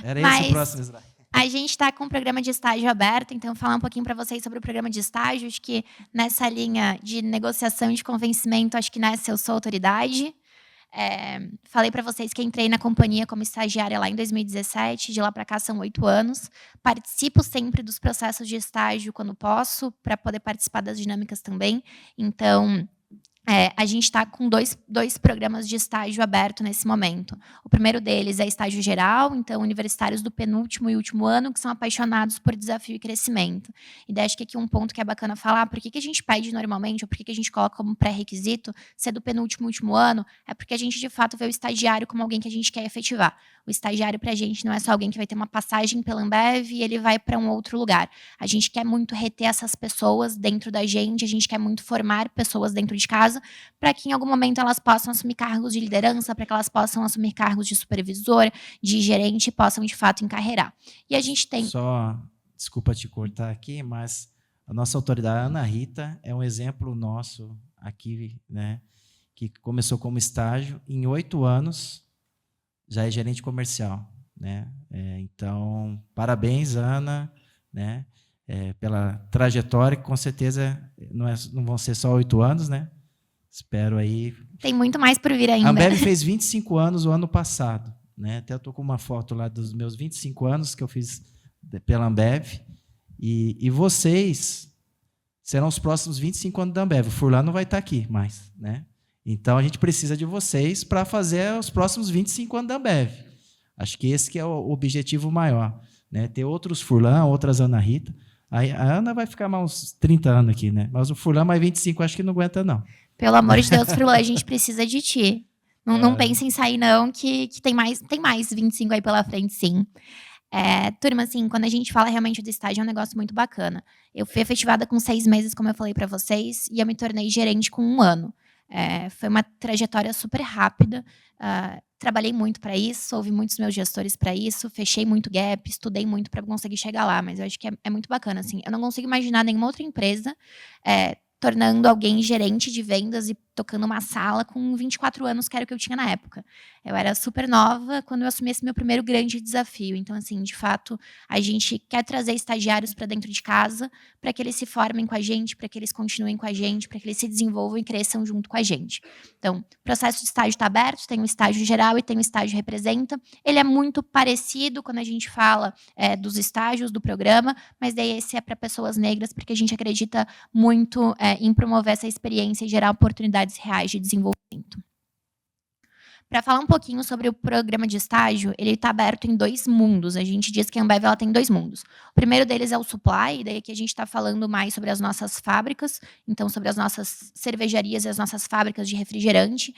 Era esse o próximo slide. A gente está com um programa de estágio aberto, então falar um pouquinho para vocês sobre o programa de estágio. Acho que nessa linha de negociação e de convencimento, acho que nessa eu sou autoridade. Falei para vocês que entrei na companhia como estagiária lá em 2017, de lá para cá são 8 anos. Participo sempre dos processos de estágio quando posso, para poder participar das dinâmicas também. Então, a gente está com dois programas de estágio aberto nesse momento. O primeiro deles é estágio geral, então universitários do penúltimo e último ano que são apaixonados por desafio e crescimento. E daí acho que aqui um ponto que é bacana falar, por que a gente pede normalmente, ou por que a gente coloca como pré-requisito ser do penúltimo e último ano, é porque a gente de fato vê o estagiário como alguém que a gente quer efetivar. O estagiário para a gente não é só alguém que vai ter uma passagem pela Ambev e ele vai para um outro lugar. A gente quer muito reter essas pessoas dentro da gente, a gente quer muito formar pessoas dentro de casa, para que em algum momento elas possam assumir cargos de liderança, para que elas possam assumir cargos de supervisor, de gerente, e possam de fato encarreirar. E a gente tem... Só, desculpa te cortar aqui, mas a nossa autoridade, a Ana Rita, é um exemplo nosso aqui, né, que começou como estágio, em 8 anos já é gerente comercial, né? Então, parabéns, Ana, né, pela trajetória, que com certeza não vão ser só 8 anos, né? Espero aí. Tem muito mais por vir ainda. A Ambev fez 25 anos o ano passado, né? Até eu estou com uma foto lá dos meus 25 anos que eu fiz pela Ambev. E vocês serão os próximos 25 anos da Ambev. O Furlan não vai estar aqui mais, né? Então, a gente precisa de vocês para fazer os próximos 25 anos da Ambev. Acho que esse que é o objetivo maior, né? Ter outros Furlan, outras Ana Rita. Aí, a Ana vai ficar mais uns 30 anos aqui, né? Mas o Furlan mais 25 acho que não aguenta, não. Pelo amor de Deus, Furlan, a gente precisa de ti. Não pense em sair, não, que tem mais 25 aí pela frente, sim. Turma, assim, quando a gente fala realmente do estágio, é um negócio muito bacana. Eu fui efetivada com 6 meses, como eu falei para vocês, e eu me tornei gerente com 1 ano. Foi uma trajetória super rápida. Trabalhei muito para isso, ouvi muitos meus gestores para isso, fechei muito gap, estudei muito para conseguir chegar lá, mas eu acho que é muito bacana, assim. Eu não consigo imaginar nenhuma outra empresa tornando alguém gerente de vendas e tocando uma sala com 24 anos, que era o que eu tinha na época. Eu era super nova quando eu assumi esse meu primeiro grande desafio. Então, assim, de fato, a gente quer trazer estagiários para dentro de casa para que eles se formem com a gente, para que eles continuem com a gente, para que eles se desenvolvam e cresçam junto com a gente. Então, o processo de estágio está aberto, tem o estágio geral e tem o estágio representa. Ele é muito parecido quando a gente fala dos estágios do programa, mas daí esse é para pessoas negras, porque a gente acredita muito em promover essa experiência e gerar oportunidades reais de desenvolvimento. Para falar um pouquinho sobre o programa de estágio, ele está aberto em 2 mundos. A gente diz que a Ambev ela tem 2 mundos. O primeiro deles é o supply, e daí aqui a gente está falando mais sobre as nossas fábricas, então sobre as nossas cervejarias e as nossas fábricas de refrigerante.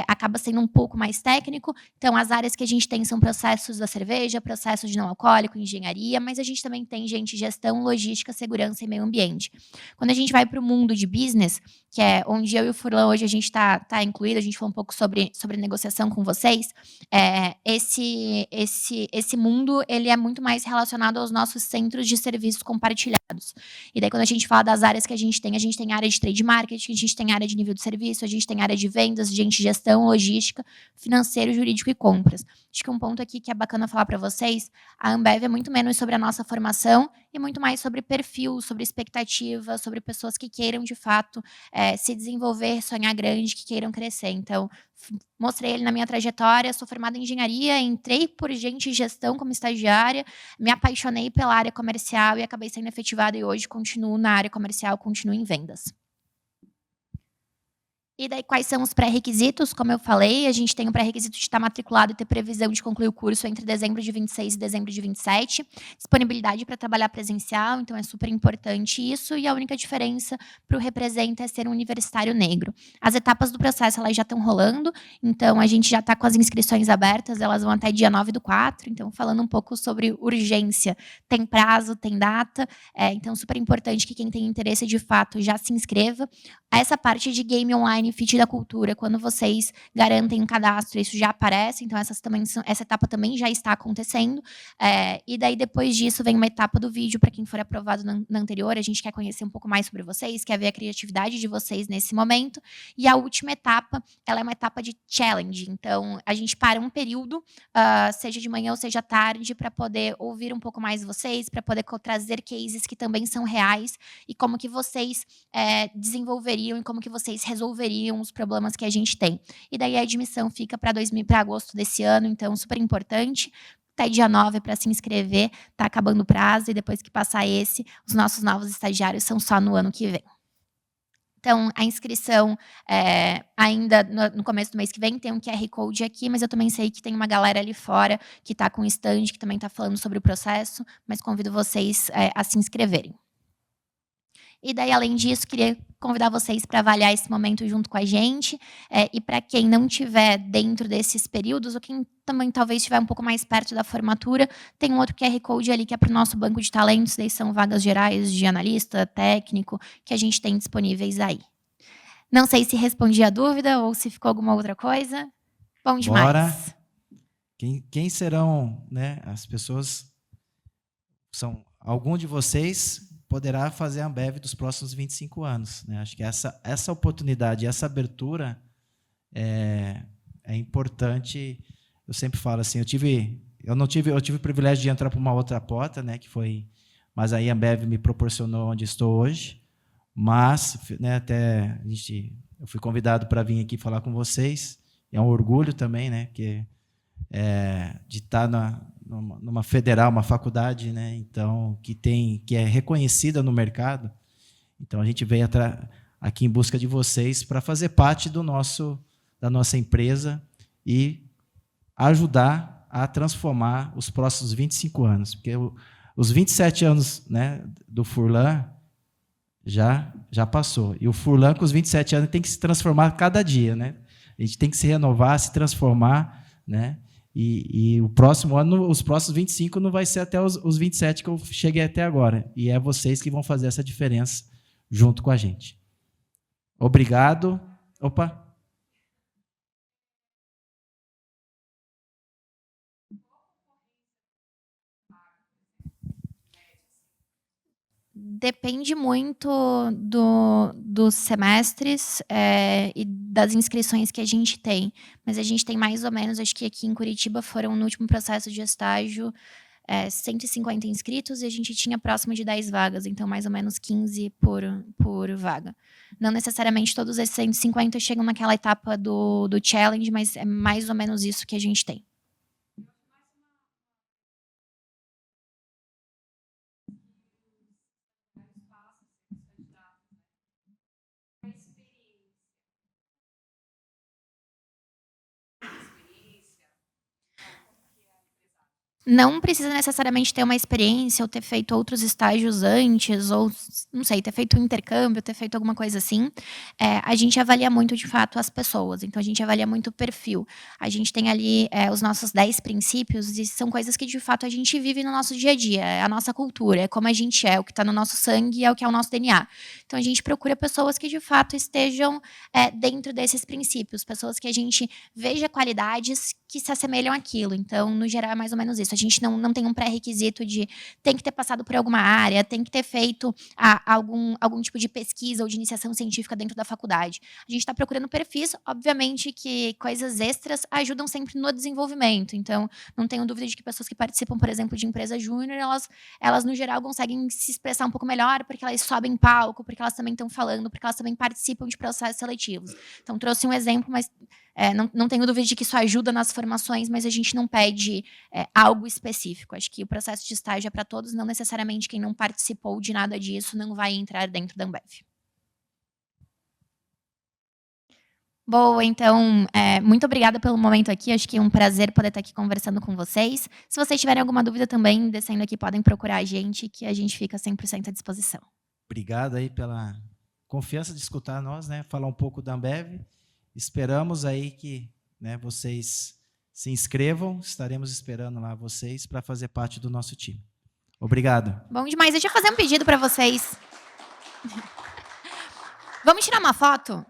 Acaba sendo um pouco mais técnico. Então, as áreas que a gente tem são processos da cerveja, processos de não alcoólico, engenharia, mas a gente também tem, gente, gestão, logística, segurança e meio ambiente. Quando a gente vai para o mundo de business, que é onde eu e o Furlan hoje a gente está incluído, a gente falou um pouco sobre negociação com vocês, esse mundo ele é muito mais relacionado aos nossos centros de serviços compartilhados. E daí, quando a gente fala das áreas que a gente tem área de trade marketing, a gente tem área de nível de serviço, a gente tem área de vendas, gestão, logística, financeiro, jurídico e compras. Acho que um ponto aqui que é bacana falar para vocês, a Ambev é muito menos sobre a nossa formação e muito mais sobre perfil, sobre expectativa, sobre pessoas que queiram, de fato, se desenvolver, sonhar grande, que queiram crescer. Então, mostrei ele na minha trajetória, sou formada em engenharia, entrei por gestão como estagiária, me apaixonei pela área comercial e acabei sendo efetivada e hoje continuo na área comercial, continuo em vendas. E daí, quais são os pré-requisitos? Como eu falei, a gente tem o pré-requisito de estar matriculado e ter previsão de concluir o curso entre dezembro de 26 e dezembro de 27. Disponibilidade para trabalhar presencial, então é super importante isso. E a única diferença para o Representa é ser um universitário negro. As etapas do processo elas já estão rolando, então a gente já está com as inscrições abertas, elas vão até dia 9/4. Então, falando um pouco sobre urgência, tem prazo, tem data, então super importante que quem tem interesse de fato já se inscreva. Essa parte de game online, fit da cultura, quando vocês garantem um cadastro, isso já aparece, então essa etapa também já está acontecendo. E daí, depois disso, vem uma etapa do vídeo, para quem for aprovado na anterior, a gente quer conhecer um pouco mais sobre vocês, quer ver a criatividade de vocês nesse momento. E a última etapa, ela é uma etapa de challenge, então a gente para um período, seja de manhã ou seja à tarde, para poder ouvir um pouco mais vocês, para poder trazer cases que também são reais, e como que vocês desenvolveriam e como que vocês resolveriam os problemas que a gente tem. E daí a admissão fica para agosto desse ano, então super importante. Até dia 9 para se inscrever, tá acabando o prazo, e depois que passar esse, os nossos novos estagiários são só no ano que vem. Então, a inscrição, ainda no começo do mês que vem, tem um QR Code aqui, mas eu também sei que tem uma galera ali fora que está com stand, que também está falando sobre o processo, mas convido vocês a se inscreverem. E daí, além disso, queria convidar vocês para avaliar esse momento junto com a gente. E para quem não estiver dentro desses períodos, ou quem também talvez estiver um pouco mais perto da formatura, tem um outro QR Code ali que é para o nosso banco de talentos. Daí são vagas gerais de analista, técnico, que a gente tem disponíveis aí. Não sei se respondi a dúvida ou se ficou alguma outra coisa. Bom demais. Bora. Quem serão, né, as pessoas? São algum de vocês poderá fazer a Ambev dos próximos 25 anos. Né? Acho que essa oportunidade, essa abertura é importante. Eu sempre falo assim, eu tive o privilégio de entrar por uma outra porta, né, mas aí a Ambev me proporcionou onde estou hoje. Mas, né, eu fui convidado para vir aqui falar com vocês. É um orgulho também, né, de estar numa federal, uma faculdade, né, então, que é reconhecida no mercado. Então, a gente veio aqui em busca de vocês para fazer parte da nossa empresa e ajudar a transformar os próximos 25 anos. Porque os 27 anos, né, do Furlan já passou. E o Furlan, com os 27 anos, tem que se transformar cada dia. Né? A gente tem que se renovar, se transformar, né? E o próximo ano, os próximos 25 não vai ser até os 27 que eu cheguei até agora. E é vocês que vão fazer essa diferença junto com a gente. Obrigado. Opa. Depende muito dos semestres e das inscrições que a gente tem. Mas a gente tem mais ou menos, acho que aqui em Curitiba foram, no último processo de estágio, 150 inscritos, e a gente tinha próximo de 10 vagas, então mais ou menos 15 por vaga. Não necessariamente todos esses 150 chegam naquela etapa do challenge, mas é mais ou menos isso que a gente tem. Não precisa necessariamente ter uma experiência ou ter feito outros estágios antes, ou, não sei, ter feito um intercâmbio, ter feito alguma coisa assim. A gente avalia muito, de fato, as pessoas. Então, a gente avalia muito o perfil. A gente tem ali os nossos 10 princípios, e são coisas que, de fato, a gente vive no nosso dia a dia. É a nossa cultura, é como a gente é, o que está no nosso sangue, é o que é o nosso DNA. Então, a gente procura pessoas que, de fato, estejam dentro desses princípios. Pessoas que a gente veja qualidades que se assemelham àquilo. Então, no geral, é mais ou menos isso. A gente não tem um pré-requisito de tem que ter passado por alguma área, tem que ter feito algum tipo de pesquisa ou de iniciação científica dentro da faculdade. A gente está procurando perfis, obviamente que coisas extras ajudam sempre no desenvolvimento. Então, não tenho dúvida de que pessoas que participam, por exemplo, de empresa júnior, elas, no geral, conseguem se expressar um pouco melhor, porque elas sobem palco, porque elas também estão falando, porque elas também participam de processos seletivos. Então, trouxe um exemplo, mas não tenho dúvida de que isso ajuda nas formações, mas a gente não pede algo específico. Acho que o processo de estágio é para todos, não necessariamente quem não participou de nada disso não vai entrar dentro da Ambev. Boa, então, muito obrigada pelo momento aqui. Acho que é um prazer poder estar aqui conversando com vocês. Se vocês tiverem alguma dúvida também, descendo aqui, podem procurar a gente, que a gente fica 100% à disposição. Obrigado aí pela confiança de escutar nós, né? Falar um pouco da Ambev. Esperamos aí que, né, vocês se inscrevam. Estaremos esperando lá vocês para fazer parte do nosso time. Obrigado. Bom demais. Deixa eu fazer um pedido para vocês. Vamos tirar uma foto?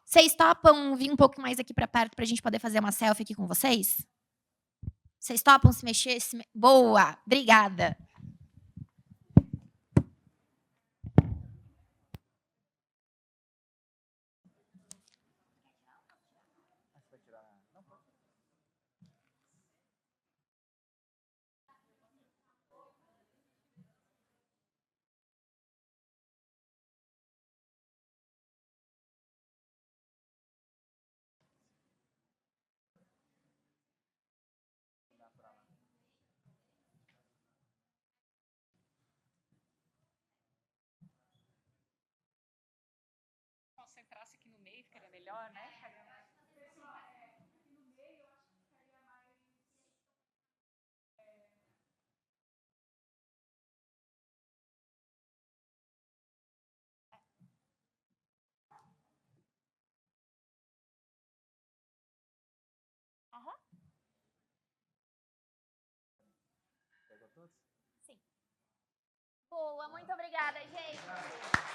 Vocês topam vir um pouco mais aqui para perto para a gente poder fazer uma selfie aqui com vocês? Vocês topam se mexer? Boa! Obrigada. Concentrasse aqui no meio, ficaria melhor, né? Sim. Boa, muito obrigada, gente.